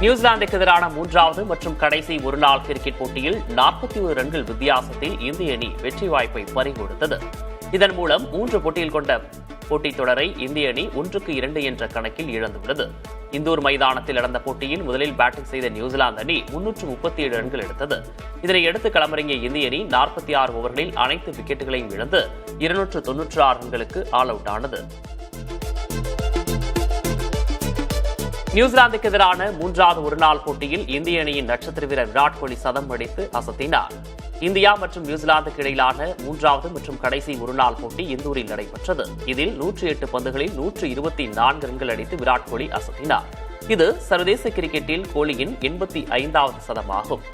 நியூசிலாந்துக்கு எதிரான மூன்றாவது மற்றும் கடைசி ஒருநாள் கிரிக்கெட் போட்டியில் 41 ரன்கள் வித்தியாசத்தில் இந்திய அணி வெற்றி வாய்ப்பை பறிகொடுத்தது. இதன் மூலம் 3 போட்டியில் கொண்ட போட்டித் தொடரை இந்திய அணி 1-2 என்ற கணக்கில் இழந்துள்ளது. இந்தூர் மைதானத்தில் நடந்த போட்டியில் முதலில் பேட்டிங் செய்த நியூசிலாந்து அணி 337 ரன்கள் எடுத்தது. இதனையடுத்து களமிறங்கிய இந்திய அணி 46 ஓவர்களில் அனைத்து விக்கெட்டுகளையும் இழந்து 296 ரன்களுக்கு ஆல் அவுட் ஆனது. நியூசிலாந்துக்கு எதிரான மூன்றாவது ஒருநாள் போட்டியில் இந்திய அணியின் நட்சத்திர வீரர் விராட் கோலி சதம் அடித்து அசத்தினார். இந்தியா மற்றும் நியூசிலாந்துக்கு இடையிலான மூன்றாவது மற்றும் கடைசி ஒருநாள் போட்டி இந்தூரில் நடைபெற்றது. இதில் 108 பந்துகளில் 124 ரன்கள் அடித்து விராட் கோலி அசத்தினார். இது சர்வதேச கிரிக்கெட்டில் கோலியின் 85வது சதமாகும்.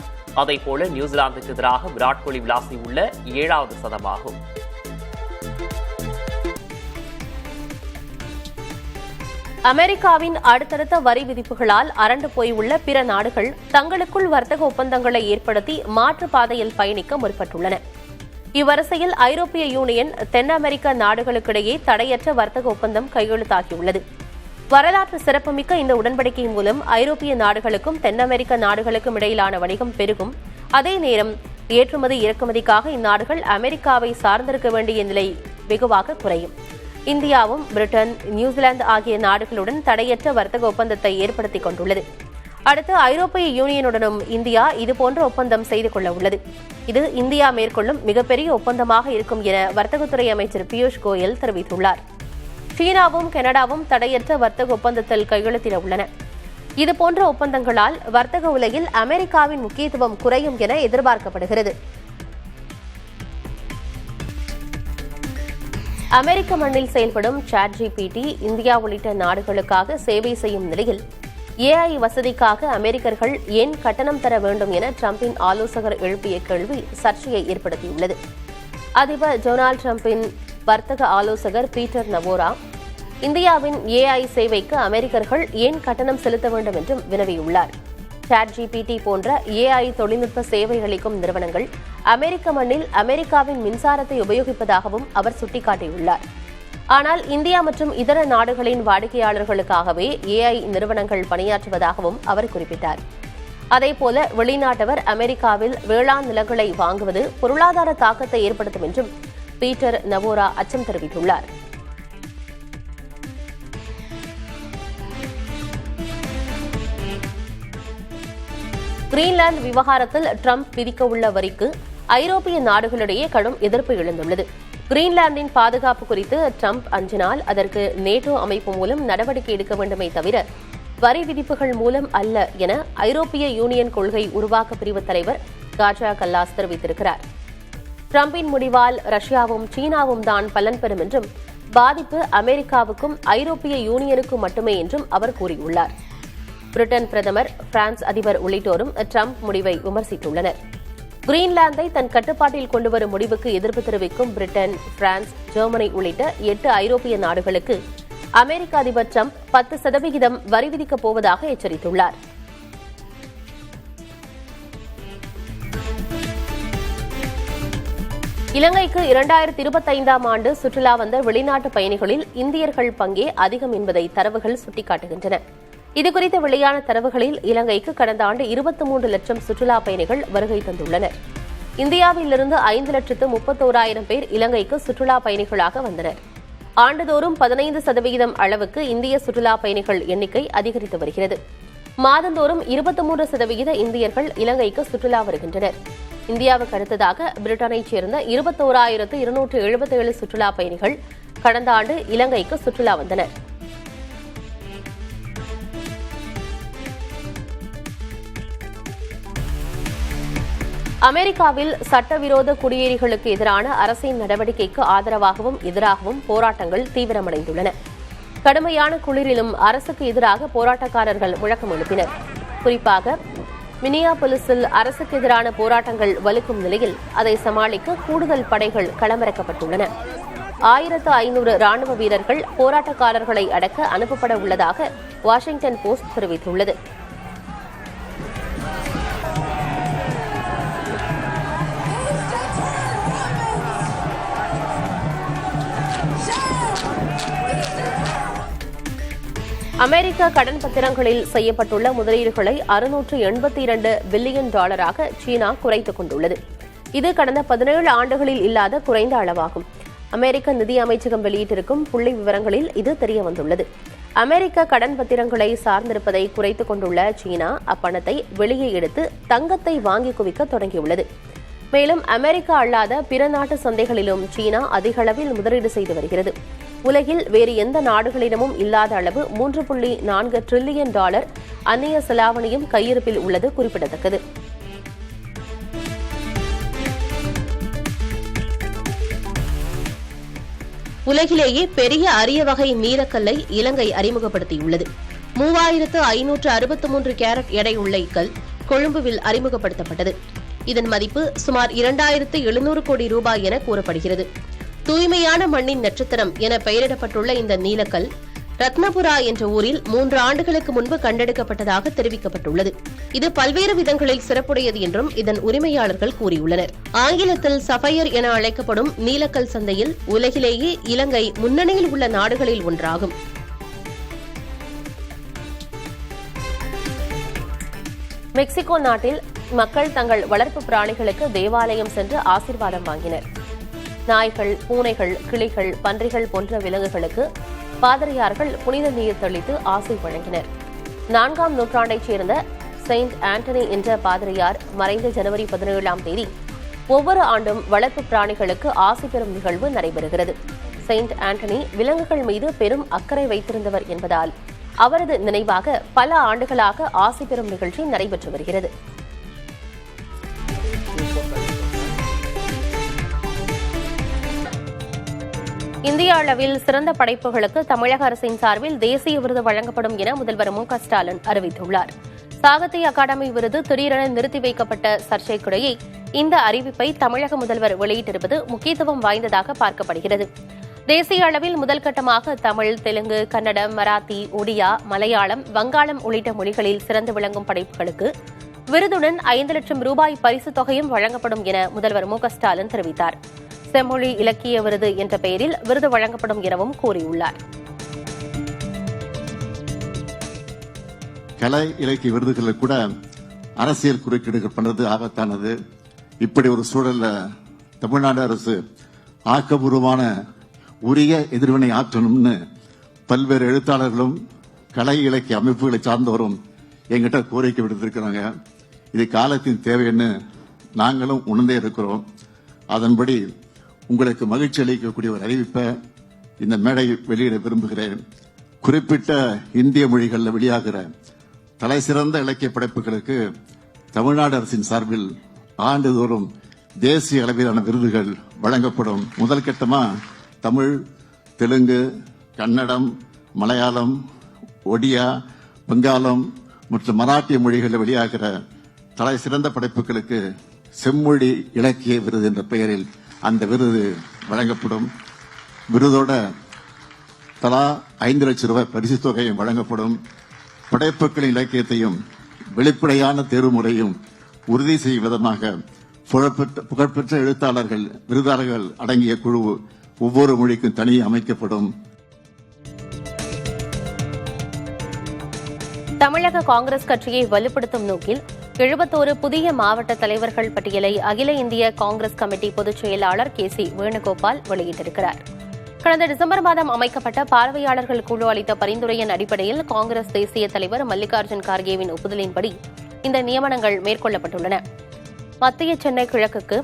அதேபோல நியூசிலாந்துக்கு எதிராக விராட் கோலி விளாசியுள்ள 7வது சதமாகும். அமெரிக்காவின் அடுத்தடுத்த வரி விதிப்புகளால் அரண்டு போயுள்ள பிற நாடுகள் தங்களுக்குள் வர்த்தக ஒப்பந்தங்களை ஏற்படுத்தி மாற்று பாதையில் பயணிக்க முற்பட்டுள்ளன. இவ்வரிசையில் ஐரோப்பிய யூனியன் தென் அமெரிக்க நாடுகளுக்கிடையே தடையற்ற வர்த்தக ஒப்பந்தம் கையெழுத்தாகியுள்ளது. வரலாற்று சிறப்புமிக்க இந்த உடன்படிக்கை மூலம் ஐரோப்பிய நாடுகளுக்கும் தென் அமெரிக்க நாடுகளுக்கும் இடையிலான வணிகம் பெருகும். அதே நேரம் ஏற்றுமதி இறக்குமதிக்காக இந்நாடுகள் அமெரிக்காவை சார்ந்திருக்க வேண்டிய நிலை வெகுவாக குறையும். இந்தியாவும் பிரிட்டன், நியூசிலாந்து ஆகிய நாடுகளுடன் தடையற்ற வர்த்தக ஒப்பந்தத்தை ஏற்படுத்திக் கொண்டுள்ளது. அடுத்து ஐரோப்பிய யூனியனுடனும் இந்தியா இதுபோன்ற ஒப்பந்தம் செய்து கொள்ள உள்ளது. இது இந்தியா மேற்கொள்ளும் மிகப்பெரிய ஒப்பந்தமாக இருக்கும் என வர்த்தகத்துறை அமைச்சர் பியூஷ் கோயல் தெரிவித்துள்ளார். சீனாவும் கனடாவும் தடையற்ற வர்த்தக ஒப்பந்தத்தில் கையெழுத்திட உள்ளன. இதுபோன்ற ஒப்பந்தங்களால் வர்த்தக உலகில் அமெரிக்காவின் முக்கியத்துவம் குறையும் என எதிர்பார்க்கப்படுகிறது. அமெரிக்க மண்ணில் செயல்படும் ChatGPT இந்தியா உள்ளிட்ட நாடுகளுக்காக சேவை செய்யும் நிலையில் AI வசதிக்காக அமெரிக்கர்கள் ஏன் கட்டணம் தர வேண்டும் என டிரம்பின் ஆலோசகர் எழுப்பிய கேள்வி சர்ச்சையை ஏற்படுத்தியுள்ளது. அதிபர் டொனால்டு டிரம்பின் வர்த்தக ஆலோசகர் பீட்டர் நவோரா இந்தியாவின் AI சேவைக்கு அமெரிக்கர்கள் ஏன் கட்டணம் செலுத்த வேண்டும் என்றும் வினவியுள்ளார். ChatGPT போன்ற AI தொழில்நுட்ப சேவை அளிக்கும் நிறுவனங்கள் அமெரிக்க மண்ணில் அமெரிக்காவின் மின்சாரத்தை உபயோகிப்பதாகவும் அவர் சுட்டிக்காட்டியுள்ளார். ஆனால் இந்தியா மற்றும் இதர நாடுகளின் வாடிக்கையாளர்களுக்காகவே AI நிறுவனங்கள் பணியாற்றுவதாகவும் அவர் குறிப்பிட்டார். அதேபோல வெளிநாட்டவர் அமெரிக்காவில் வேளாண் நிலங்களை வாங்குவது பொருளாதார தாக்கத்தை ஏற்படுத்தும் என்றும் பீட்டர் நவோரா அச்சம் தெரிவித்துள்ளார். கிரீன்லாந்து விவகாரத்தில் ட்ரம்ப் விதிக்க உள்ள வரிக்கு ஐரோப்பிய நாடுகளிடையே கடும் எதிர்ப்பு எழுந்துள்ளது. கிரீன்லாந்தின் பாதுகாப்பு குறித்து ட்ரம்ப் அஞ்சினால் அதற்கு நேட்டோ அமைப்பு மூலம் நடவடிக்கை எடுக்க வேண்டுமே தவிர வரி விதிப்புகள் மூலம் அல்ல என ஐரோப்பிய யூனியன் கொள்கை உருவாக்க பிரிவு தலைவர் காஜா கல்லாஸ் தெரிவித்திருக்கிறார். ட்ரம்பின் முடிவால் ரஷ்யாவும் சீனாவும் தான் பலன் பெறும் என்றும் பாதிப்பு அமெரிக்காவுக்கும் ஐரோப்பிய யூனியனுக்கும் மட்டுமே என்றும் அவர் கூறியுள்ளார். பிரிட்டன் பிரதமர், பிரான்ஸ் அதிபர் உள்ளிட்டோரும் ட்ரம்ப் முடிவை விமர்சித்துள்ளனர். கிரீன்லாந்தை தன் கட்டுப்பாட்டில் கொண்டுவரும் முடிவுக்கு எதிர்ப்பு தெரிவிக்கும் பிரிட்டன், பிரான்ஸ், ஜெர்மனி உள்ளிட்ட 8 ஐரோப்பிய நாடுகளுக்கு அமெரிக்க அதிபர் ட்ரம்ப் 10% வரி விதிக்கப் போவதாக எச்சரித்துள்ளார். இலங்கைக்கு 2025ஆம் ஆண்டு சுற்றுலா வந்த வெளிநாட்டு பயணிகளில் இந்தியர்கள் பங்கே அதிகம் என்பதை தரவுகள் சுட்டிக்காட்டுகின்றன. இதுகுறித்து வெளியான தரவுகளில் இலங்கைக்கு கடந்த ஆண்டு 23 லட்சம் சுற்றுலா பயணிகள் வருகை தந்துள்ளனர். இந்தியாவிலிருந்து 5,31,000 பேர் இலங்கைக்கு சுற்றுலா பயணிகளாக வந்தனர். ஆண்டுதோறும் 15% அளவுக்கு இந்திய சுற்றுலா பயணிகள் எண்ணிக்கை அதிகரித்து வருகிறது. மாதந்தோறும் 23% இந்தியர்கள் இலங்கைக்கு சுற்றுலா வருகின்றனர். இந்தியாவுக்கு அடுத்ததாக பிரிட்டனைச் சேர்ந்த 21,277 சுற்றுலா பயணிகள் கடந்த ஆண்டு இலங்கைக்கு சுற்றுலா வந்தனர். அமெரிக்காவில் சட்டவிரோத குடியேறிகளுக்கு எதிரான அரசின் நடவடிக்கைக்கு ஆதரவாகவும் எதிராகவும் போராட்டங்கள் தீவிரமடைந்துள்ளன. கடுமையான குளிரிலும் அரசுக்கு எதிராக போராட்டக்காரர்கள் முழக்கம் எழுப்பினர். குறிப்பாக மினியாபொலிஸில் அரசுக்கு எதிரான போராட்டங்கள் வலுக்கும் நிலையில் அதை சமாளிக்க கூடுதல் படைகள் களமிறக்கப்பட்டுள்ளன. 1500 ராணுவ வீரர்கள் போராட்டக்காரர்களை அடக்க அனுப்பப்பட உள்ளதாக வாஷிங்டன் போஸ்ட் தெரிவித்துள்ளது. அமெரிக்க கடன் பத்திரங்களில் செய்யப்பட்டுள்ள முதலீடுகளை 682 பில்லியன் டாலராக சீனா குறைத்துக் கொண்டுள்ளது. இது கடந்த 17 ஆண்டுகளில் இல்லாத குறைந்த அளவாகும். அமெரிக்க நிதி அமைச்சகம் வெளியிட்டிருக்கும் புள்ளி விவரங்களில் இது தெரியவந்துள்ளது. அமெரிக்க கடன் பத்திரங்களை சார்ந்திருப்பதை குறைத்துக் கொண்டுள்ள சீனா அப்பணத்தை வெளியே எடுத்து தங்கத்தை வாங்கி குவிக்க தொடங்கியுள்ளது. மேலும் அமெரிக்கா அல்லாத பிற நாட்டு சந்தைகளிலும் சீனா அதிக அளவில் முதலீடு செய்து வருகிறது. உலகில் வேறு எந்த நாடுகளிடமும் இல்லாத அளவு 3.4 டிரில்லியன் டாலர் அந்நிய செலாவணியும் கையிருப்பில் உள்ளது குறிப்பிடத்தக்கது. உலகிலேயே பெரிய அரிய வகை நீலக்கல்லை இலங்கை அறிமுகப்படுத்தியுள்ளது. 3563 கேரட் எடை உள்ள இக்கல் கொழும்புவில் அறிமுகப்படுத்தப்பட்டது. இதன் மதிப்பு சுமார் 2700 கோடி ரூபாய் என கூறப்படுகிறது. தூய்மையான மண்ணின் நட்சத்திரம் என பெயரிடப்பட்டுள்ள இந்த நீலக்கல் ரத்னபுரா என்ற ஊரில் 3 ஆண்டுகளுக்கு முன்பு கண்டெடுக்கப்பட்டதாக தெரிவிக்கப்பட்டுள்ளது. இது பல்வேறு விதங்களில் சிறப்புடையது என்றும் இதன் உரிமையாளர்கள் கூறியுள்ளனர். ஆங்கிலத்தில் சஃபயர் என அழைக்கப்படும் நீலக்கல் சந்தையில் உலகிலேயே இலங்கை முன்னணியில் உள்ள நாடுகளில் ஒன்றாகும். மெக்சிகோ நாட்டில் மக்கள் தங்கள் வளர்ப்பு பிராணிகளுக்கு தேவாலயம் சென்று ஆசீர்வாதம் வாங்கினர். நாய்கள், பூனைகள், கிளிகள், பன்றிகள் போன்ற விலங்குகளுக்கு பாதிரியார்கள் புனித நீர் தெளித்து ஆசை வழங்கினர். 4ஆம் நூற்றாண்டைச் சேர்ந்த செயின்ட் ஆண்டனி என்ற பாதிரியார் மறைந்த ஜனவரி 17ஆம் தேதி ஒவ்வொரு ஆண்டும் வளர்ப்பு பிராணிகளுக்கு ஆசை பெறும் நிகழ்வு நடைபெறுகிறது. செயின்ட் ஆண்டனி விலங்குகள் மீது பெரும் அக்கறை வைத்திருந்தவர் என்பதால் அவரது நினைவாக பல ஆண்டுகளாக ஆசை பெறும் நிகழ்ச்சி நடைபெற்று வருகிறது. இந்திய அளவில் சிறந்த படைப்புகளுக்கு தமிழக அரசின் சார்பில் தேசிய விருது வழங்கப்படும் என முதல்வர் மு.க.ஸ்டாலின் அறிவித்துள்ளார். சாகித்ய அகாடமி விருது திடீரென நிறுத்தி வைக்கப்பட்ட சர்ச்சைக்கிடையே இந்த அறிவிப்பை தமிழக முதல்வர் வெளியிட்டிருப்பது முக்கியத்துவம் வாய்ந்ததாக பார்க்கப்படுகிறது. தேசிய அளவில் முதல் கட்டமாக தமிழ், தெலுங்கு, கன்னடம், மராத்தி, ஒடியா, மலையாளம், வங்காளம் உள்ளிட்ட மொழிகளில் சிறந்து விளங்கும் படைப்புகளுக்கு விருதுடன் 5 லட்சம் ரூபாய் பரிசுத் தொகையும் வழங்கப்படும் என முதல்வர் மு.க.ஸ்டாலின் தெரிவித்தார். செம்மொழி இலக்கிய விருது என்ற பெயரில் விருது வழங்கப்படும் எனவும் கூறியுள்ளார். கலை இலக்கிய விருதுகளில் கூட அரசியல் குறுக்கீடுகள் பண்றது ஆபத்தானது. இப்படி ஒரு சூழல்ல தமிழ்நாடு அரசு ஆக்கப்பூர்வமான உரிய எதிர்வினை ஆற்றணும்னு பல்வேறு எழுத்தாளர்களும் கலை இலக்கிய அமைப்புகளை சார்ந்தவரும் எங்கிட்ட கோரிக்கை விடுத்திருக்கிறாங்க. இது காலத்தின் தேவைன்னு நாங்களும் உணர்ந்தே இருக்கிறோம். அதன்படி உங்களுக்கு மகிழ்ச்சி அளிக்கக்கூடிய ஒரு அறிவிப்பை இந்த மேடை வெளியிட விரும்புகிறேன். குறிப்பிட்ட இந்திய மொழிகளில் வெளியாகிற தலை சிறந்த இலக்கிய படைப்புகளுக்கு தமிழ்நாடு அரசின் சார்பில் ஆண்டுதோறும் தேசிய அளவிலான விருதுகள் வழங்கப்படும். முதல் கட்டமா தமிழ், தெலுங்கு, கன்னடம், மலையாளம், ஒடியா, வங்காளம் மற்றும் மராட்டிய மொழிகளில் வெளியாகிற தலை சிறந்த படைப்புகளுக்கு செம்மொழி இலக்கிய விருது என்ற பெயரில் அந்த விருது வழங்கப்படும். விருதோட தலா 5 லட்சம் ரூபாய் பரிசு தொகையும் வழங்கப்படும். படைப்புகளின் இலக்கியத்தையும் வெளிப்படையான தேர்வு முறையும் உறுதி செய்யும் விதமாக புகழ்பெற்ற எழுத்தாளர்கள், விருதாளர்கள் அடங்கிய குழு ஒவ்வொரு மொழிக்கும் தனி அமைக்கப்படும். தமிழக காங்கிரஸ் கட்சியை வலுப்படுத்தும் நோக்கில் 71 புதிய மாவட்ட தலைவர்கள் பட்டியலை அகில இந்திய காங்கிரஸ் கமிட்டி பொதுச் செயலாளர் கே.சி. வேணுகோபால் வெளியிட்டிருக்கிறார். கடந்த டிசம்பர் மாதம் அமைக்கப்பட்ட பார்வையாளர்கள் குழு அளித்த பரிந்துரையின் அடிப்படையில் காங்கிரஸ் தேசிய தலைவர் மல்லிகார்ஜுன் கார்கேவின் ஒப்புதலின்படி இந்த நியமனங்கள் மேற்கொள்ளப்பட்டுள்ளன. மத்திய சென்னை கிழக்குக்கு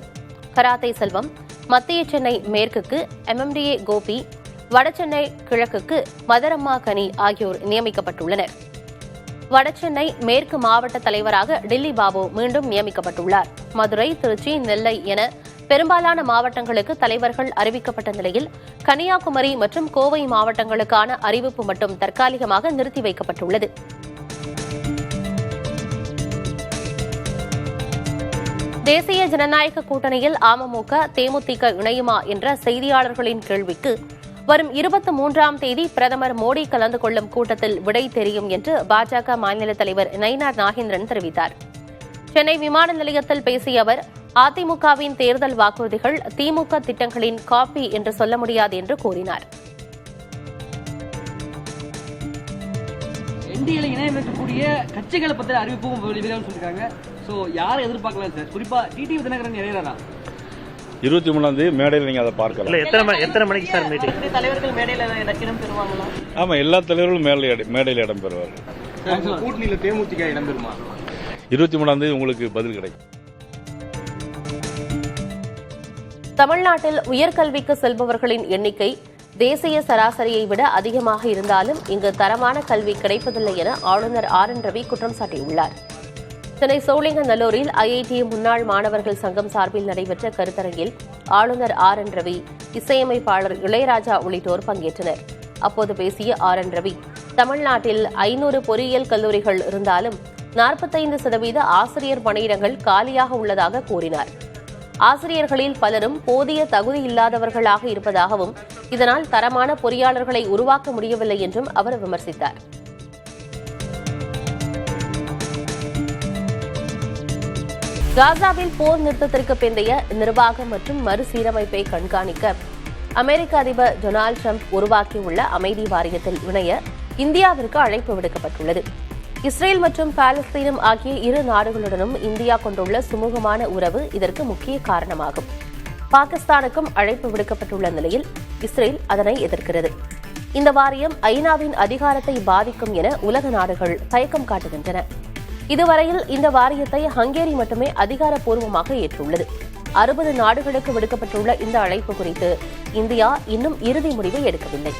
கராத்தே செல்வம், மத்திய சென்னை மேற்குக்கு MMDA கோபி, வடசென்னை கிழக்குக்கு மதரம்மா கனி ஆகியோர் நியமிக்கப்பட்டுள்ளனர். வடசென்னை மேற்கு மாவட்ட தலைவராக டில்லி பாபு மீண்டும் நியமிக்கப்பட்டுள்ளார். மதுரை, திருச்சி, நெல்லை என பெரும்பாலான மாவட்டங்களுக்கு தலைவர்கள் அறிவிக்கப்பட்ட நிலையில் கன்னியாகுமரி மற்றும் கோவை மாவட்டங்களுக்கான அறிவிப்பு மட்டும் தற்காலிகமாக நிறுத்தி வைக்கப்பட்டுள்ளது. தேசிய ஜனநாயக கூட்டணியில் அமமுக, தேமுதிக இணையுமா என்ற செய்தியாளர்களின் கேள்விக்கு வரும் 23ஆம் தேதி பிரதமர் மோடி கலந்து கொள்ளும் கூட்டத்தில் விடை தெரியும் என்று பாஜக மாநில தலைவர் நயினார் நாகேந்திரன் தெரிவித்தார். சென்னை விமான நிலையத்தில் பேசிய அவர், அதிமுகவின் தேர்தல் வாக்குறுதிகள் திமுக திட்டங்களின் காப்பி என்று சொல்ல முடியாது என்று கூறினார். இந்தியில இணையமைக்கக்கூடிய கட்சிகளை பற்றி அறிவிப்பும் வெளியிடவும் சொல்லியிருக்காங்க. ஸோ யாரை எதிர்பார்க்கலாம் சார்? குறிப்பாக டிடிவி தினகரன் இணையறா 23 மேடையில் நீங்கள் அதை பார்க்கலாம். எத்தனை மணிக்கு சார் மீட்டிங்? தலைவர்கள் மேடையில் இடம் பெறுவாங்களா? ஆமாம், எல்லா தலைவர்களும் மேடையில் இடம் பெறுவார்கள். கூட்டணியில் தேமுதிக இடம் பெறுமா? 23 உங்களுக்கு பதில் கிடைக்கும். தமிழ்நாட்டில் உயர்கல்விக்கு செல்பவர்களின் எண்ணிக்கை தேசிய சராசரியை விட அதிகமாக இருந்தாலும் இங்கு தரமான கல்வி கிடைப்பதில்லை என ஆளுநர் ஆர் என் ரவி குற்றம் சாட்டியுள்ளார். சென்னை சோழிங்கநல்லூரில் ஐஐடி முன்னாள் மாணவர்கள் சங்கம் சார்பில் நடைபெற்ற கருத்தரங்கில் ஆளுநர் ஆர் என் ரவி, இசையமைப்பாளர் இளையராஜா உள்ளிட்டோர் பங்கேற்றனர். அப்போது பேசிய ஆர் என் ரவி, தமிழ்நாட்டில் 500 பொறியியல் கல்லூரிகள் இருந்தாலும் 45% ஆசிரியர் பணியிடங்கள் காலியாக உள்ளதாக கூறினார். ஆசிரியர்களில் பலரும் போதிய தகுதி இல்லாதவர்களாக இருப்பதாகவும் இதனால் தரமான பொறியாளர்களை உருவாக்க முடியவில்லை என்றும் அவர் விமர்சித்தார். காசாவில் போர் நிறுத்தத்திற்கு பிந்தைய நிர்வாகம் மற்றும் மறுசீரமைப்பை கண்காணிக்க அமெரிக்க அதிபர் டொனால்டு டிரம்ப் உருவாக்கியுள்ள அமைதி வாரியத்தில் இணைய இந்தியாவிற்கு அழைப்பு விடுக்கப்பட்டுள்ளது. இஸ்ரேல் மற்றும் பாலஸ்தீனம் ஆகிய இரு நாடுகளுடனும் இந்தியா கொண்டுள்ள சுமூகமான உறவு இதற்கு முக்கிய காரணமாகும். பாகிஸ்தானுக்கும் அழைப்பு விடுக்கப்பட்டுள்ள நிலையில் இஸ்ரேல் அதனை எதிர்க்கிறது. இந்த வாரியம் ஐநாவின் அதிகாரத்தை பாதிக்கும் என உலக நாடுகள் தயக்கம் காட்டுகின்றன. இதுவரையில் இந்த வாரியத்தை ஹங்கேரி மட்டுமே அதிகாரப்பூர்வமாக ஏற்றுள்ளது. 60 நாடுகளுக்கு விடுக்கப்பட்டுள்ள இந்த அழைப்பு குறித்து இந்தியா இன்னும் இறுதி முடிவை எடுக்கவில்லை.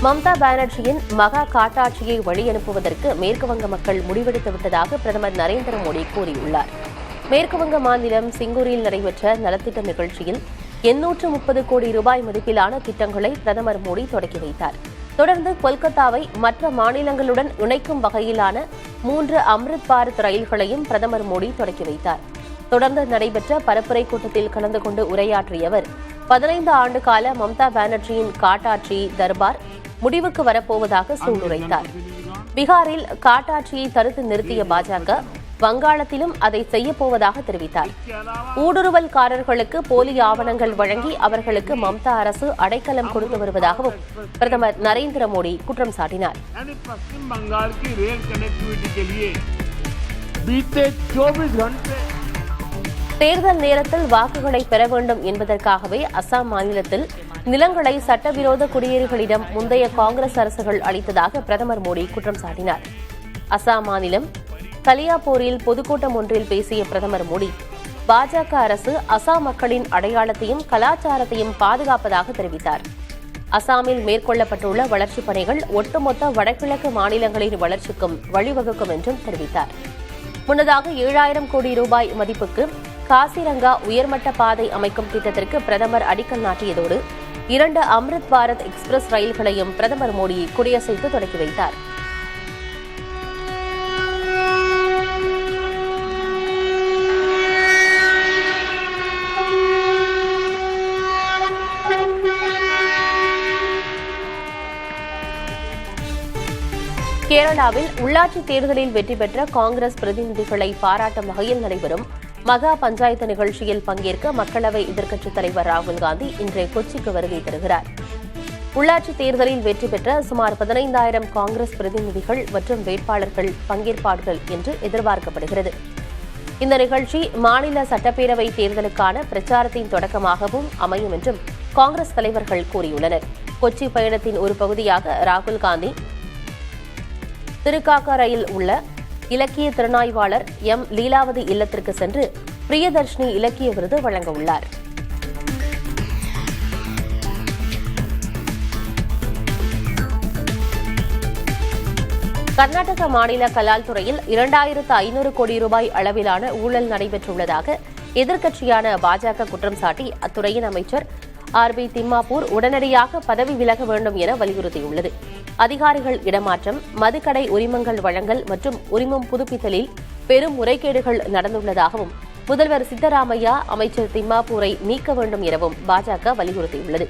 மம்தா பானர்ஜியின் மகா காட்டாட்சியை வழியனுப்புவதற்கு மேற்குவங்க மக்கள் முடிவெடுத்து விட்டதாக பிரதமர் நரேந்திர மோடி கூறியுள்ளார். மேற்குவங்க மாநிலம் சிங்கூரில் நடைபெற்ற நலத்திட்ட நிகழ்ச்சியில் 830 கோடி ரூபாய் மதிப்பிலான திட்டங்களை பிரதமர் மோடி தொடக்கி வைத்தார். தொடர்ந்து கொல்கத்தாவை மற்ற மாநிலங்களுடன் இணைக்கும் வகையிலான 3 அம்ரித் பாரத் ரயில்களையும் பிரதமர் மோடி தொடக்கி வைத்தார். தொடர்ந்து நடைபெற்ற பரப்புரை கூட்டத்தில் கலந்து கொண்டு உரையாற்றிய அவர் 15 ஆண்டு கால மம்தா பானர்ஜியின் காட்டாட்சி தர்பார் முடிவுக்கு வரப்போவதாக சூளுரைத்தார். பீகாரில் காட்டாட்சியை தடுத்து நிறுத்திய பாஜக வங்காளத்திலும் அதை செய்யப்போவதாக தெரிவித்தார். ஊடுருவல்காரர்களுக்கு போலி ஆவணங்கள் வழங்கி அவர்களுக்கு மம்தா அரசு அடைக்கலம் கொடுத்து வருவதாகவும் பிரதமர் நரேந்திர மோடி குற்றம் சாட்டினார். தேர்தல் நேரத்தில் வாக்குகளை பெற வேண்டும் என்பதற்காகவே அசாம் மாநிலத்தில் நிலங்களை சட்டவிரோத குடியேறிகளிடம் முந்தைய காங்கிரஸ் அரசுகள் அளித்ததாக பிரதமர் மோடி குற்றம் சாட்டினார். அசாம் மாநிலம் கலியாபூரில் பொதுக்கூட்டம் ஒன்றில் பேசிய பிரதமர் மோடி, பாஜக அரசு அசாம் மக்களின் அடையாளத்தையும் கலாச்சாரத்தையும் பாதுகாப்பதாக தெரிவித்தார். அசாமில் மேற்கொள்ளப்பட்டுள்ள வளர்ச்சிப் பணிகள் ஒட்டுமொத்த வடகிழக்கு மாநிலங்களின் வளர்ச்சிக்கும் வழிவகுக்கும் என்றும் தெரிவித்தார். முன்னதாக 7000 கோடி ரூபாய் மதிப்புக்கு காசிரங்கா உயர்மட்ட பாதை அமைக்கும் திட்டத்திற்கு பிரதமர் அடிக்கல் நாட்டியதோடு 2 அம்ரித் பாரத் எக்ஸ்பிரஸ் ரயில்களையும் பிரதமர் மோடி கொடியசைத்து தொடக்கி வைத்தார். கேரளாவில் உள்ளாட்சித் தேர்தலில் வெற்றி பெற்ற காங்கிரஸ் பிரதிநிதிகளை பாராட்டும் வகையில் நடைபெறும் மகா பஞ்சாயத்து நிகழ்ச்சியில் பங்கேற்க மக்களவை எதிர்க்கட்சித் தலைவர் ராகுல் காந்தி இன்று கொச்சிக்கு வருகை தருகிறார். உள்ளாட்சித் தேர்தலில் வெற்றி பெற்ற சுமார் 15,000 காங்கிரஸ் பிரதிநிதிகள் மற்றும் வேட்பாளர்கள் பங்கேற்பார்கள் என்று எதிர்பார்க்கப்படுகிறது. இந்த நிகழ்ச்சி மாநில சட்டப்பேரவை தேர்தலுக்கான பிரச்சாரத்தின் தொடக்கமாகவும் அமையும் என்றும் காங்கிரஸ் தலைவர்கள் கூறியுள்ளனர். கொச்சி பயணத்தின் ஒரு பகுதியாக ராகுல் காந்தி திருக்காக்கரையில் உள்ள இலக்கிய திறனாய்வாளர் எம் லீலாவதி இல்லத்திற்கு சென்று பிரியதர்ஷினி இலக்கிய விருது வழங்க உள்ளார். கர்நாடக மாநில கலால் துறையில் 2500 கோடி ரூபாய் அளவிலான ஊழல் நடைபெற்றுள்ளதாக எதிர்க்கட்சியான பாஜக குற்றம் சாட்டி அத்துறையின் அமைச்சர் ஆர்.பி. திம்மாப்பூர் உடனடியாக பதவி விலக வேண்டும் என வலியுறுத்தியுள்ளது. அதிகாரிகள் இடமாற்றம், மதுக்கடை உரிமங்கள் வழங்கல் மற்றும் உரிமம் புதுப்பித்தலில் பெரும் முறைகேடுகள் நடந்துள்ளதாகவும் முதல்வர் சித்தராமையா அமைச்சர் திம்மாப்பூரை நீக்க வேண்டும் எனவும் பாஜக வலியுறுத்தியுள்ளது.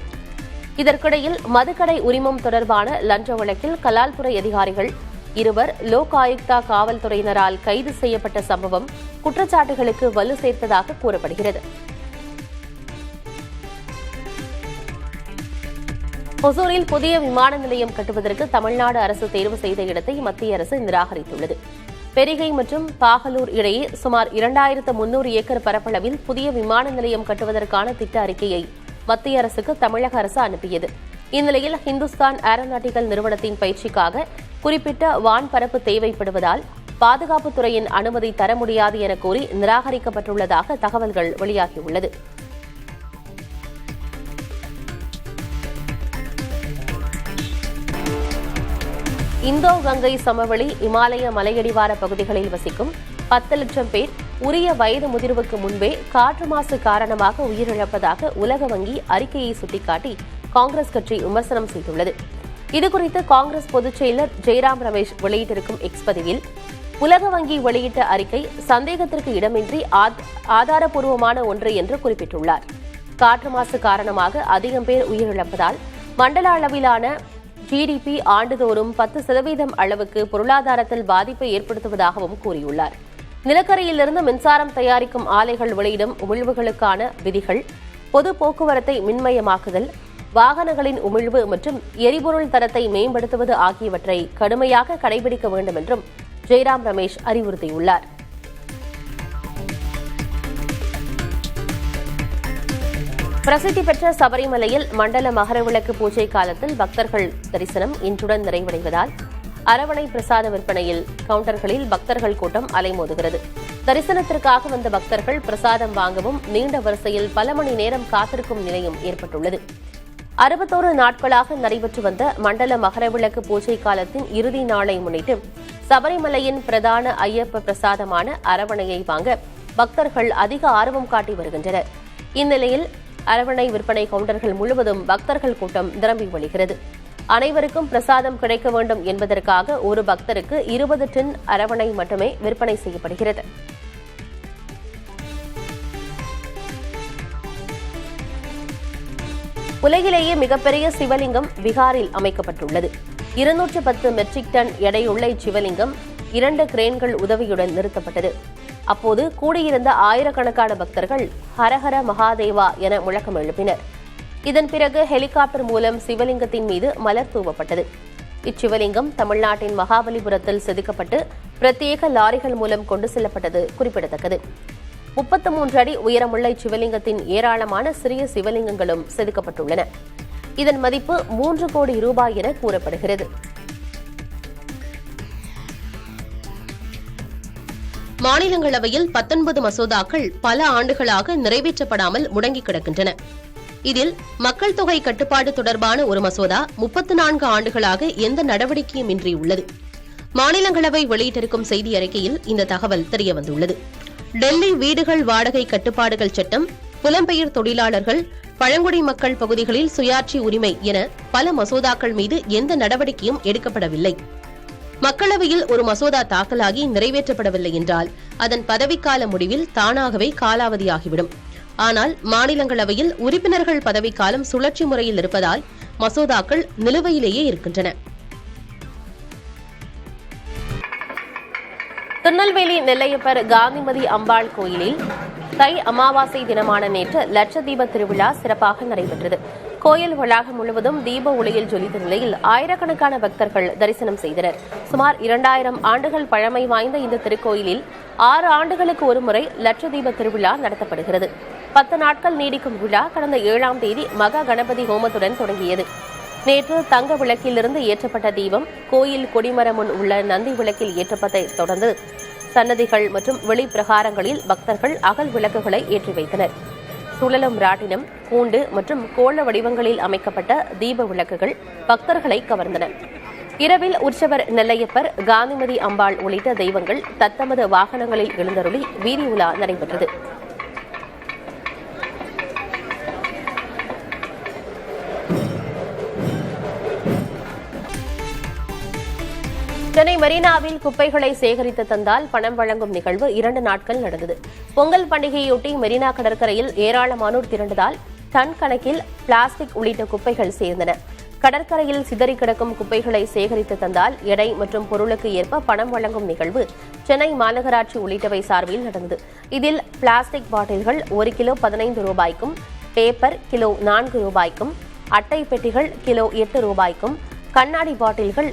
இதற்கிடையில் மதுக்கடை உரிமம் தொடர்பான லஞ்ச வழக்கில் கலால்துறை அதிகாரிகள் 2 லோக் ஆயுக்தா காவல்துறையினரால் கைது செய்யப்பட்ட சம்பவம் குற்றச்சாட்டுகளுக்கு வலு சேர்த்ததாக கூறப்படுகிறது. ஒசூரில் புதிய விமான நிலையம் கட்டுவதற்கு தமிழ்நாடு அரசு தேர்வு செய்த இடத்தை மத்திய அரசு நிராகரித்துள்ளது. பெரிகை மற்றும் பாகலூர் இடையே சுமார் 2300 ஏக்கர் பரப்பளவில் புதிய விமான நிலையம் கட்டுவதற்கான திட்ட அறிக்கையை மத்திய அரசுக்கு தமிழக அரசு அனுப்பியது. இந்நிலையில் ஹிந்துஸ்தான் ஏரோநாட்டிக்கல் நிறுவனத்தின் பயிற்சிக்காக குறிப்பிட்ட வான்பரப்பு தேவைப்படுவதால் பாதுகாப்புத்துறையின் அனுமதி தர முடியாது என கூறி நிராகரிக்கப்பட்டுள்ளதாக தகவல்கள் வெளியாகியுள்ளது. இந்தோ கங்கை சமவெளி இமாலய மலையடிவார பகுதிகளில் வசிக்கும் 10 லட்சம் பேர் உரிய வயது முதிர்வுக்கு முன்பே காற்று மாசு காரணமாக உயிரிழப்பதாக உலக வங்கி அறிக்கையை சுட்டிக்காட்டி காங்கிரஸ் கட்சி விமர்சனம் செய்துள்ளது. இதுகுறித்து காங்கிரஸ் பொதுச் செயலர் ஜெய்ராம் ரமேஷ் வெளியிட்டிருக்கும் எக்ஸ் பதிவில், உலக வங்கி வெளியிட்ட அறிக்கை சந்தேகத்திற்கு இடமின்றி ஆதாரப்பூர்வமான ஒன்று என்று குறிப்பிட்டுள்ளார். காற்று மாசு காரணமாக அதிகம் பேர் உயிரிழப்பதால் மண்டல அளவிலான ஜிடிபி ஆண்டுதோறும் 10% அளவுக்கு பொருளாதாரத்தில் பாதிப்பை ஏற்படுத்துவதாகவும் கூறியுள்ளார். நிலக்கரியிலிருந்து மின்சாரம் தயாரிக்கும் ஆலைகள் வெளியிடும் உமிழ்வுகளுக்கான விதிகள், பொது போக்குவரத்தை மின்மயமாக்குதல், வாகனங்களின் உமிழ்வு மற்றும் எரிபொருள் தரத்தை மேம்படுத்துவது ஆகியவற்றை கடுமையாக கடைபிடிக்க வேண்டும் என்றும் ஜெய்ராம் ரமேஷ் அறிவுறுத்தியுள்ளார். பிரசித்தி பெற்ற சபரிமலையில் மண்டல மகரவிளக்கு பூஜை காலத்தில் பக்தர்கள் தரிசனம் இன்றுடன் நிறைவடைவதால் அரவணை பிரசாத விற்பனையில் கவுண்டர்களில் பக்தர்கள் கூட்டம் அலைமோதுகிறது. தரிசனத்திற்காக வந்த பக்தர்கள் பிரசாதம் வாங்கவும் நீண்ட வரிசையில் பல மணி நேரம் காத்திருக்கும் நிலையும் ஏற்பட்டுள்ளது. 61 நாட்களாக நடைபெற்று வந்த மண்டல மகரவிளக்கு பூஜை காலத்தின் இறுதி நாளை முன்னிட்டு சபரிமலையின் பிரதான ஐயப்ப பிரசாதமான அரவணையை வாங்க பக்தர்கள் அதிக ஆர்வம் காட்டி வருகின்றனர். இந்நிலையில் அரவணை விற்பனை கவுண்டர்கள் முழுவதும் பக்தர்கள் கூட்டம் நிரம்பி வழிகிறது. அனைவருக்கும் பிரசாதம் கிடைக்க வேண்டும் என்பதற்காக ஒரு பக்தருக்கு 20 டன் அரவணை மட்டுமே விற்பனை செய்யப்படுகிறது. உலகிலேயே மிகப்பெரிய சிவலிங்கம் பீகாரில் அமைக்கப்பட்டுள்ளது. 210 மெட்ரிக் டன் எடையுள்ள இச்சிவலிங்கம் 2 கிரேன்கள் உதவியுடன் நிறுத்தப்பட்டது. அப்போது கூடியிருந்த ஆயிரக்கணக்கான பக்தர்கள் ஹரஹர மகாதேவா என முழக்கம் எழுப்பினர். இதன் பிறகு ஹெலிகாப்டர் மூலம் சிவலிங்கத்தின் மீது மலர் தூவப்பட்டது. இச்சிவலிங்கம் தமிழ்நாட்டின் மகாபலிபுரத்தில் செதுக்கப்பட்டு பிரத்யேக லாரிகள் மூலம் கொண்டு செல்லப்பட்டது குறிப்பிடத்தக்கது. 33 அடி உயரமுள்ள இச்சிவலிங்கத்தின் ஏராளமான சிறிய சிவலிங்கங்களும் செதுக்கப்பட்டுள்ளன. இதன் மதிப்பு 3 கோடி ரூபாய் என கூறப்படுகிறது. மாநிலங்களவையில் 19 மசோதாக்கள் பல ஆண்டுகளாக நிறைவேற்றப்படாமல் முடங்கி கிடக்கின்றன. இதில் மக்கள் தொகை கட்டுப்பாடு தொடர்பான ஒரு மசோதா 34 ஆண்டுகளாக எந்த நடவடிக்கையும் இன்றி உள்ளது. மாநிலங்களவை வெளியிட்டிருக்கும் செய்தி அறிக்கையில் இந்த தகவல் தெரியவந்துள்ளது. டெல்லி வீடுகள் வாடகை கட்டுப்பாடுகள் சட்டம், புலம்பெயர் தொழிலாளர்கள், பழங்குடி மக்கள் பகுதிகளில் சுயாட்சி உரிமை என பல மசோதாக்கள் மீது எந்த நடவடிக்கையும் எடுக்கப்படவில்லை. மக்களவையில் ஒரு மசோதா தாக்கலாகி நிறைவேற்றப்படவில்லை என்றால் அதன் பதவிக்கால முடிவில் தானாகவே காலாவதியாகிவிடும். ஆனால் மாநிலங்களவையில் உறுப்பினர்கள் பதவிக்காலம் சுழற்சி முறையில் இருப்பதால் மசோதாக்கள் நிலுவையிலேயே இருக்கின்றன. திருநெல்வேலி நெல்லையப்பர் காந்திமதி அம்பாள் கோயிலில் தை அமாவாசை தினமான நேற்று லட்சதீப திருவிழா சிறப்பாக நடைபெற்றது. கோயில் வளாகம் முழுவதும் தீப ஒளியில் ஜொலித்த நிலையில் ஆயிரக்கணக்கான பக்தர்கள் தரிசனம் செய்தனர். சுமார் 2000 ஆண்டுகள் பழமை வாய்ந்த இந்த திருக்கோயிலில் 6 ஆண்டுகளுக்கு ஒருமுறை லட்சதீப திருவிழா நடத்தப்படுகிறது. 10 நாட்கள் நீடிக்கும் விழா கடந்த 7ஆம் தேதி மகா கணபதி ஹோமத்துடன் தொடங்கியது. நேற்று தங்க விளக்கிலிருந்து ஏற்றப்பட்ட தீபம் கோயில் கொடிமரம் முன் உள்ள நந்தி விளக்கில் ஏற்றப்பட்டதை தொடர்ந்து சன்னதிகள் மற்றும் வெளிப்பிரகாரங்களில் பக்தர்கள் அகல் விளக்குகளை ஏற்றி வைத்தனர். சுழலும் ராட்டினம், கூண்டு மற்றும் கோள வடிவங்களில் அமைக்கப்பட்ட தீப விளக்குகள் பக்தர்களை கவர்ந்தன. இரவில் உற்சவர் நெல்லையப்பர், காந்திமதி அம்பாள் உள்ளிட்ட தெய்வங்கள் தத்தமது வாகனங்களில் எழுந்தருளி வீதி உலா நடைபெற்றது. சென்னை மெரினாவில் குப்பைகளை சேகரித்து தந்தால் பணம் வழங்கும் நிகழ்வு 2 நாட்கள் நடந்தது. பொங்கல் பண்டிகையொட்டி மெரினா கடற்கரையில் ஏராளமானோர் திரண்டதால் டன் கணக்கில் பிளாஸ்டிக் உள்ளிட்ட குப்பைகள் சேர்ந்தன. கடற்கரையில் சிதறி கிடக்கும் குப்பைகளை சேகரித்து தந்தால் எடை மற்றும் பொருளுக்கு ஏற்ப பணம் வழங்கும் நிகழ்வு சென்னை மாநகராட்சி உள்ளிட்டவை சார்பில் நடந்தது. இதில் பிளாஸ்டிக் பாட்டில்கள் 1 கிலோ 15 ரூபாய்க்கும், பேப்பர் கிலோ 4 ரூபாய்க்கும், அட்டை பெட்டிகள் கிலோ 8 ரூபாய்க்கும், கண்ணாடி பாட்டில்கள்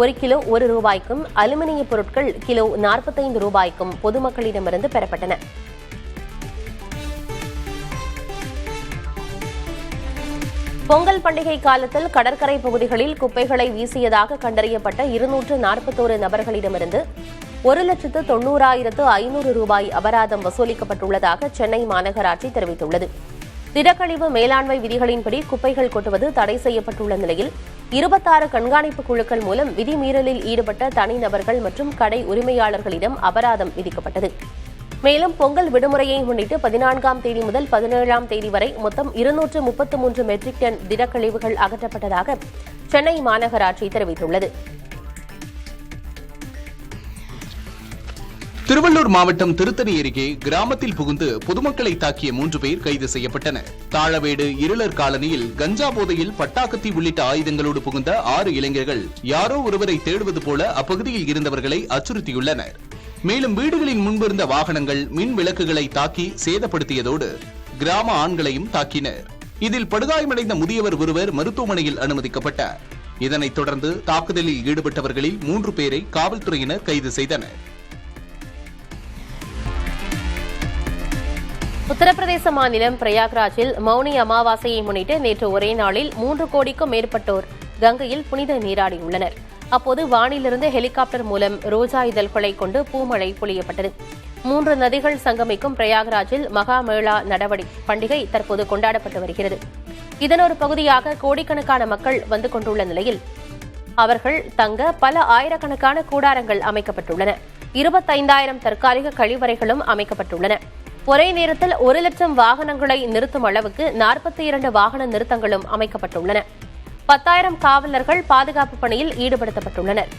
1 கிலோ 1 ரூபாய்க்கும், அலுமினிய பொருட்கள் கிலோ 45 ரூபாய்க்கும் பொதுமக்களிடமிருந்து பெறப்பட்டன. பொங்கல் பண்டிகை காலத்தில் கடற்கரை பகுதிகளில் குப்பைகளை வீசியதாக கண்டறியப்பட்ட 241 நபர்களிடமிருந்து 1,90,500 ரூபாய் அபராதம் வசூலிக்கப்பட்டுள்ளதாக சென்னை மாநகராட்சி தெரிவித்துள்ளது. திடக்கழிவு மேலாண்மை விதிகளின்படி குப்பைகள் கொட்டுவது தடை செய்யப்பட்டுள்ள நிலையில் 26 கண்காணிப்பு குழுக்கள் மூலம் விதிமீறலில் ஈடுபட்ட தனிநபர்கள் மற்றும் கடை உரிமையாளர்களிடம் அபராதம் விதிக்கப்பட்டது. மேலும் பொங்கல் விடுமுறையை முன்னிட்டு 14ஆம் தேதி முதல் 17ஆம் தேதி வரை மொத்தம் 233 மெட்ரிக் டன் திடக்கழிவுகள் அகற்றப்பட்டதாக சென்னை மாநகராட்சி தெரிவித்துள்ளது. திருவள்ளூர் மாவட்டம் திருத்தணி அருகே கிராமத்தில் புகுந்து பொதுமக்களை தாக்கிய 3 பேர் கைது செய்யப்பட்டனர். தாளவேடு இருளர் காலனியில் கஞ்சா போதையில் பட்டாக்கத்தி உள்ளிட்ட ஆயுதங்களோடு புகுந்த 6 இளைஞர்கள் யாரோ ஒருவரை தேடுவது போல அப்பகுதியில் இருந்தவர்களை அச்சுறுத்தியுள்ளனர். மேலும் வீடுகளின் முன்பிருந்த வாகனங்கள், மின் விளக்குகளை தாக்கி சேதப்படுத்தியதோடு கிராம ஆண்களையும் தாக்கினர். இதில் படுகாயமடைந்த முதியவர் ஒருவர் மருத்துவமனையில் அனுமதிக்கப்பட்டார். இதனைத் தொடர்ந்து தாக்குதலில் ஈடுபட்டவர்களில் 3 பேரை காவல்துறையினர் கைது செய்தனர். உத்தரப்பிரதேச மாநிலம் பிரயாக்ராஜில் மௌனி அமாவாசையை முன்னிட்டு நேற்று ஒரே நாளில் 3 கோடிக்கும் மேற்பட்டோர் கங்கையில் புனித நீராடியுள்ளனர். அப்போது வானிலிருந்து ஹெலிகாப்டர் மூலம் ரோஜா இதழ்களை கொண்டு பூமழை பொழியப்பட்டது. 3 நதிகள் சங்கமிக்கும் பிரயாக்ராஜில் மகாமேளா பண்டிகை தற்போது கொண்டாடப்பட்டு வருகிறது. இதன் ஒரு பகுதியாக கோடிக்கணக்கான மக்கள் வந்து கொண்டுள்ள நிலையில் அவர்கள் தங்க பல ஆயிரக்கணக்கான கூடாரங்கள் அமைக்கப்பட்டுள்ளன. 25,000 தற்காலிக கழிவறைகளும் அமைக்கப்பட்டுள்ளன. ஒரே நேரத்தில் 1 லட்சம் வாகனங்களை நிறுத்தும் அளவுக்கு 42 வாகன நிறுத்தங்களும் அமைக்கப்பட்டுள்ளன. 10,000 காவலர்கள் பாதுகாப்பு பணியில் ஈடுபடுத்தப்பட்டுள்ளனர்.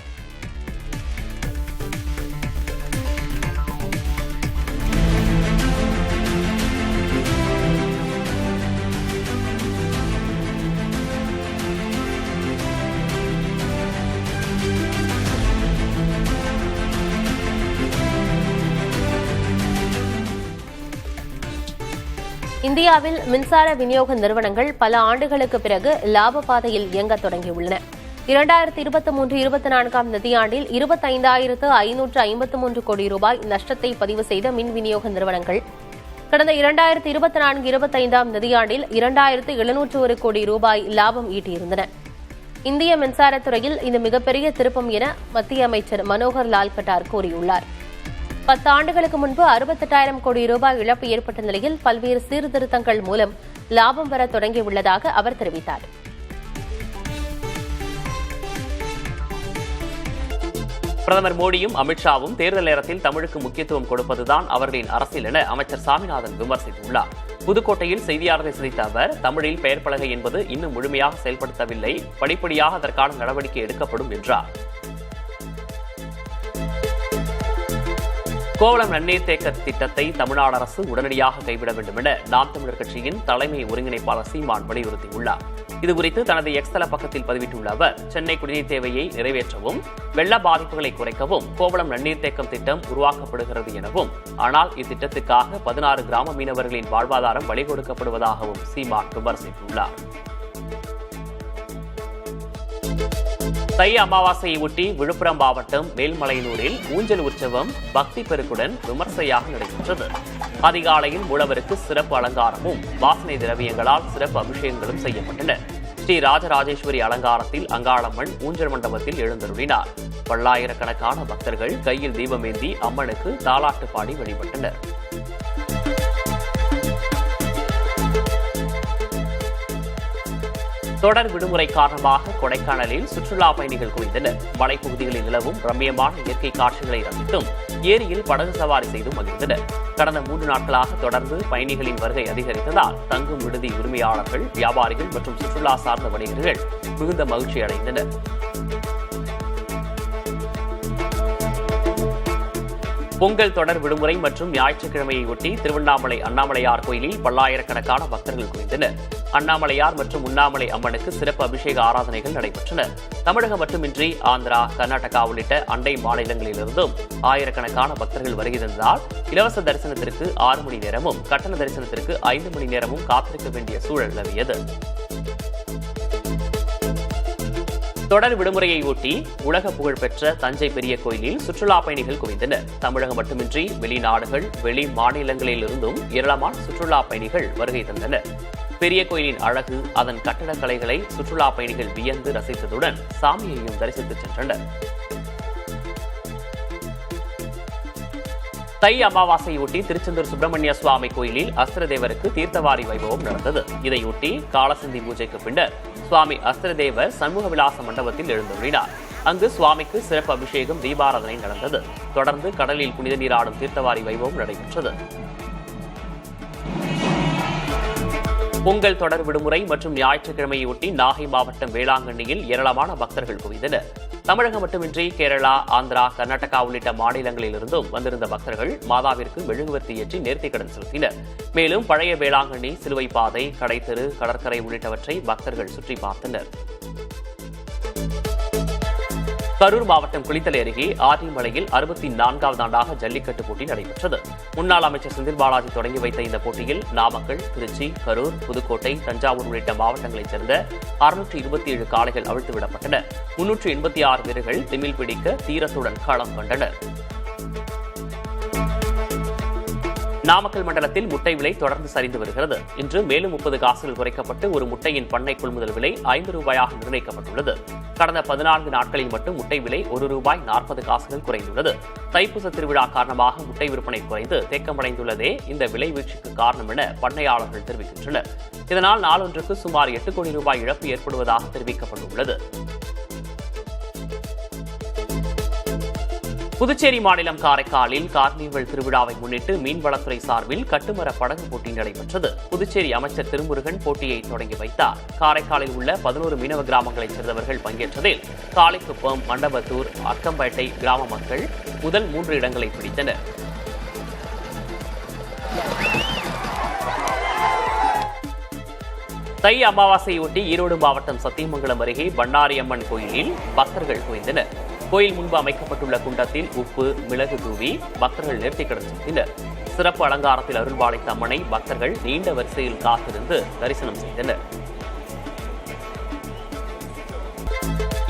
இந்தியாவில் மின்சார விநியோக நிறுவனங்கள் பல ஆண்டுகளுக்கு பிறகு லாப பாதையில் இயங்கத் தொடங்கியுள்ளன. 2023-24 நிதியாண்டில் 25,553 கோடி ரூபாய் நஷ்டத்தை பதிவு செய்த மின் விநியோக நிறுவனங்கள் கடந்த 2024-25 நிதியாண்டில் 2,701 கோடி ரூபாய் லாபம் ஈட்டியிருந்தன. இந்திய மின்சாரத்துறையில் இது மிகப்பெரிய திருப்பம் என மத்திய அமைச்சர் மனோகர் லால் கட்டார் கூறியுள்ளார். 10 ஆண்டுகளுக்கு முன்பு 68,000 கோடி ரூபாய் இழப்பு ஏற்பட்ட நிலையில் பல்வேறு சீர்திருத்தங்கள் மூலம் லாபம் வர தொடங்கியுள்ளதாக அவர் தெரிவித்தார். பிரதமர் மோடியும் அமித்ஷாவும் தேர்தல் நேரத்தில் தமிழுக்கு முக்கியத்துவம் கொடுப்பதுதான் அவர்களின் அரசியல் என அமைச்சர் சாமிநாதன் விமர்சித்துள்ளார். புதுக்கோட்டையில் செய்தியாளர்களை சந்தித்த அவர், தமிழில் பெயர் பலகை என்பது இன்னும் முழுமையாக செயல்படுத்தவில்லை, படிப்படியாக அதற்கான நடவடிக்கை எடுக்கப்படும் என்றார். கோவளம் நன்னீர் தேக்க திட்டத்தை தமிழ்நாடு அரசு உடனடியாக கைவிட வேண்டும் என நாம் தமிழர் கட்சியின் தலைமை ஒருங்கிணைப்பாளர் சீமான் வலியுறுத்தியுள்ளார். இதுகுறித்து தனது எக்ஸ் தள பக்கத்தில் பதிவிட்டுள்ள அவர், சென்னை குடிநீர் தேவையை நிறைவேற்றவும் வெள்ள பாதிப்புகளை குறைக்கவும் கோவளம் நன்னீர் தேக்கம் திட்டம் உருவாக்கப்படுகிறது எனவும், ஆனால் இத்திட்டத்துக்காக 16 கிராம மீனவர்களின் வாழ்வாதாரம் பலி கொடுக்கப்படுவதாகவும் சீமான் விமர்சித்துள்ளார். தை அமாவாசையை ஒட்டி விழுப்புரம் மாவட்டம் மேல்மலையனூரில் ஊஞ்சல் உற்சவம் பக்தி பெருக்குடன் விமர்சையாக நடைபெற்றது. அதிகாலையில் மூலவருக்கு சிறப்பு அலங்காரமும் வாசனை திரவியங்களால் சிறப்பு அபிஷேகங்களும் செய்யப்பட்டன. ஸ்ரீ ராஜராஜேஸ்வரி அலங்காரத்தில் அங்காளம்மன் ஊஞ்சல் மண்டபத்தில் எழுந்தருளினார். பல்லாயிரக்கணக்கான பக்தர்கள் கையில் தீபமேந்தி அம்மனுக்கு தாலாட்டு பாடி வழிபட்டனர். தொடர் விடுமுறை காரணமாக கொடைக்கானலில் சுற்றுலா பயணிகள் குவிந்தனர். மலைப்பகுதிகளில் நிலவும் ரம்மியமான இயற்கை காட்சிகளை ரசித்தும் ஏரியில் படகு சவாரி செய்தும் மகிழ்ந்தனர். கடந்த 3 நாட்களாக தொடர்ந்து பயணிகளின் வருகை அதிகரித்ததால் தங்கும் விடுதி உரிமையாளர்கள், வியாபாரிகள் மற்றும் சுற்றுலா சார்ந்த வணிகர்கள் மிகுந்த மகிழ்ச்சி அடைந்தனர். பொங்கல் தொடர் விடுமுறை மற்றும் ஞாயிற்றுக்கிழமையை ஒட்டி திருவண்ணாமலை அண்ணாமலையார் கோயிலில் பல்லாயிரக்கணக்கான பக்தர்கள் குவிந்தனர். அண்ணாமலையார் மற்றும் உண்ணாமலை அம்மனுக்கு சிறப்பு அபிஷேக ஆராதனைகள் நடைபெற்றன. தமிழகம் மட்டுமின்றி ஆந்திரா, கர்நாடகா உள்ளிட்ட அண்டை மாநிலங்களிலிருந்தும் ஆயிரக்கணக்கான பக்தர்கள் வருகை தந்ததால் இலவச தரிசனத்திற்கு 6 மணி நேரமும் கட்டண தரிசனத்திற்கு 5 மணி நேரமும் காத்திருக்க வேண்டிய சூழல் நிலவியது. தொடர் விடுமுறையை ஒட்டி உலக புகழ்பெற்ற தஞ்சை பெரிய கோயிலில் சுற்றுலா பயணிகள் குவிந்தனர். தமிழகம் மட்டுமின்றி வெளிநாடுகள், வெளி மாநிலங்களிலிருந்தும் ஏராளமான சுற்றுலா பயணிகள் வருகை தந்தனர். பெரிய கோயிலின் அழகு, அதன் கட்டடக்கலைகளை சுற்றுலா பயணிகள் வியந்து ரசித்ததுடன் சாமியையும் தரிசித்து சென்றனர். தை அமாவாசையொட்டி திருச்செந்தூர் சுப்பிரமணிய சுவாமி கோயிலில் அஸ்திரதேவருக்கு தீர்த்தவாரி வைபவம் நடந்தது. இதையொட்டி காலசந்தி பூஜைக்கு பின்னர் சுவாமி அஸ்திரதேவர் சண்முக விலாச மண்டபத்தில் எழுந்தருளினார். அங்கு சுவாமிக்கு சிறப்பு அபிஷேகம், தீபாராதனை நடந்தது. தொடர்ந்து கடலில் புனித நீராடும் தீர்த்தவாரி வைபவம் நடைபெற்றது. பொங்கல் தொடர் விடுமுறை மற்றும் ஞாயிற்றுக்கிழமையொட்டி நாகை மாவட்டம் வேளாங்கண்ணியில் ஏராளமான பக்தர்கள் குவிந்தனர். தமிழகம் மட்டுமின்றி கேரளா, ஆந்திரா, கர்நாடகா உள்ளிட்ட மாநிலங்களிலிருந்தும் வந்திருந்த பக்தர்கள் மாதாவிற்கு மெழுகுவர்த்தி ஏற்றி நேர்த்திக்கடன் செலுத்தினர். மேலும் பழைய வேளாங்கண்ணி, சிலுவை பாதை, கடைத்தெரு, கடற்கரை உள்ளிட்டவற்றை பக்தர்கள் சுற்றி பார்த்தனர். கரூர் மாவட்டம் குளித்தலை அருகே ஆற்றிமலையில் 64வது ஆண்டாக ஜல்லிக்கட்டு போட்டி நடைபெற்றது. முன்னாள் அமைச்சர் செந்தில் பாலாஜி தொடங்கி வைத்த இந்த போட்டியில் நாமக்கல், திருச்சி, கரூர், புதுக்கோட்டை, தஞ்சாவூர் உள்ளிட்ட மாவட்டங்களைச் சேர்ந்த 627 காளைகள் அவிழ்த்துவிடப்பட்டன. 386 வீரர்கள் திமில் பிடிக்க தீரத்துடன் களம் கண்டனர். நாமக்கல் மண்டலத்தில் முட்டை விலை தொடர்ந்து சரிந்து வருகிறது. இன்று மேலும் 30 காசுகள் குறைக்கப்பட்டு ஒரு முட்டையின் பண்ணை கொள்முதல் விலை 5 ரூபாயாக நிர்ணயிக்கப்பட்டுள்ளது. கடந்த 14 நாட்களில் மட்டும் முட்டை விலை ₹1.40 குறைந்துள்ளது. தைப்பூச திருவிழா காரணமாக முட்டை விற்பனை குறைந்து தேக்கமடைந்துள்ளதே இந்த விலை வீழ்ச்சிக்கு காரணம் என பண்ணையாளர்கள் தெரிவிக்கின்றனர். இதனால் நாளொன்றுக்கு சுமார் 8 கோடி ரூபாய் இழப்பு ஏற்படுவதாக தெரிவிக்கப்பட்டுள்ளது. புதுச்சேரி மாநிலம் காரைக்காலில் கார்னிவல் திருவிழாவை முன்னிட்டு மீன்வளத்துறை சார்பில் கட்டுமர படகு போட்டி நடைபெற்றது. புதுச்சேரி அமைச்சர் திருமுருகன் போட்டியை தொடங்கி வைத்தார். காரைக்காலில் உள்ள 11 மீனவ கிராமங்களைச் சேர்ந்தவர்கள் பங்கேற்றதில் காளைக்குப்பம், மண்டபத்தூர், அக்கம்பேட்டை கிராம மக்கள் முதல் 3 இடங்களை பிடித்தனர். தை அமாவாசையொட்டி ஈரோடு மாவட்டம் சத்தியமங்கலம் அருகே பண்ணாரியம்மன் கோயிலில் பக்தர்கள் குவிந்தனர். கோயில் முன்பு அமைக்கப்பட்டுள்ள குண்டத்தில் உப்பு, மிளகு தூவி பக்தர்கள் நேர்த்திக்கடன் செலுத்தினர். சிறப்பு அலங்காரத்தில் அருள்பாலித்த அம்மனை பக்தர்கள் நீண்ட வரிசையில் காத்திருந்து தரிசனம் செய்தனர்.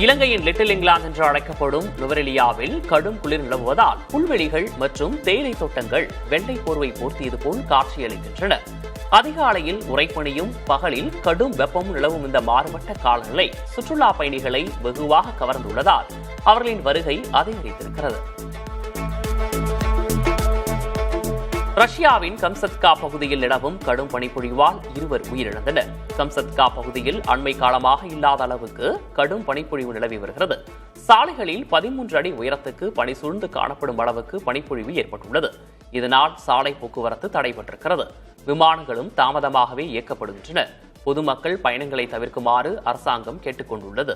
இலங்கையின் லிட்டில் இங்கிலாந்து என்று அழைக்கப்படும் நுவரெலியாவில் கடும் குளிர் நிலவுவதால் புல்வெளிகள் மற்றும் தேயிலை தோட்டங்கள் வெள்ளை போர்வை போர்த்தியது போல் காட்சியளிக்கின்றன. அதிகாலையில் உறைபனியும் பகலில் கடும் வெப்பமும் நிலவும் இந்த மாறுபட்ட காலநிலை சுற்றுலா பயணிகளை வெகுவாக கவர்ந்துள்ளதால் அவர்களின் வருகை அதிகரித்திருக்கிறது. ரஷ்யாவின் கம்சத்கா பகுதியில் நிலவும் கடும் பனிப்பொழிவால் 2 உயிரிழந்தனர். கம்சத்கா பகுதியில் அண்மை காலமாக இல்லாத அளவுக்கு கடும் பனிப்பொழிவு நிலவி வருகிறது. சாலைகளில் 13 அடி உயரத்துக்கு பனி சூழ்ந்து காணப்படும் அளவுக்கு பனிப்பொழிவு ஏற்பட்டுள்ளது. இதனால் சாலை போக்குவரத்து தடைபட்டிருக்கிறது. விமானங்களும் தாமதமாகவே இயக்கப்படுகின்றன. பொதுமக்கள் பயணங்களை தவிர்க்குமாறு அரசாங்கம் கேட்டுக் கொண்டுள்ளது.